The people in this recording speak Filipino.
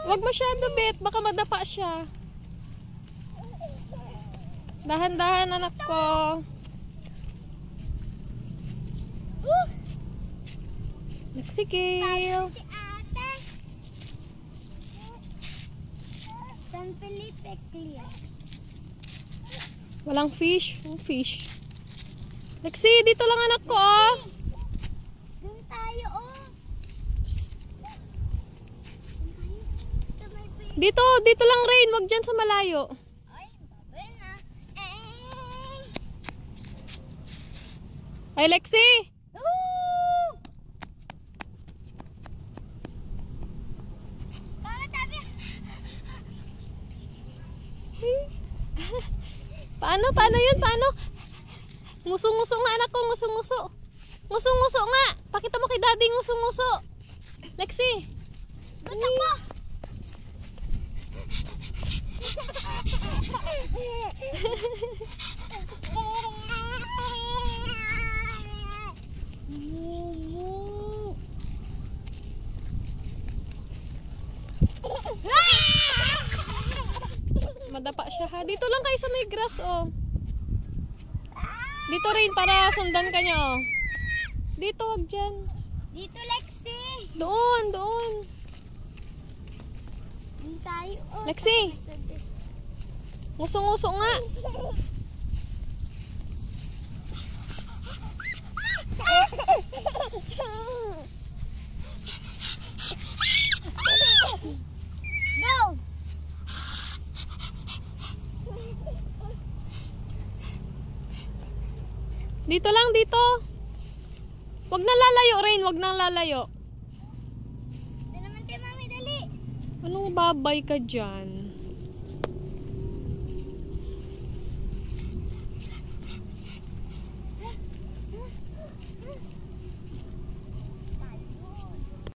Wag masyado, Bet. Baka madapa siya. Dahan-dahan, anak ko. Nagsigil. San Felipe clear. Walang fish. Yung fish. Lexi, dito lang anak ko, oh. Doon tayo, oh. Dito lang, Rain. Wag dyan sa malayo. Ay, babay na. Ay, Lexi! Paano yun? Paano? Nguso-nguso nga anak ko, nguso-nguso. Nguso-nguso nga. Pakita mo kay daddy nguso-nguso. Lexi. Gutok mo. Madapa siya ha. Dito lang kayo sa may grass, oh. Dito rin para sundan ka niya, oh. Dito, wag dyan. Dito, Lexi. Doon. Doon tayo, oh. Lexi. Nguso-nguso nga. Go! Dito lang, dito. Wag na lalayo, Rain. Wag na lalayo. Ito naman tayo, mami, dali. Anong babay ka dyan?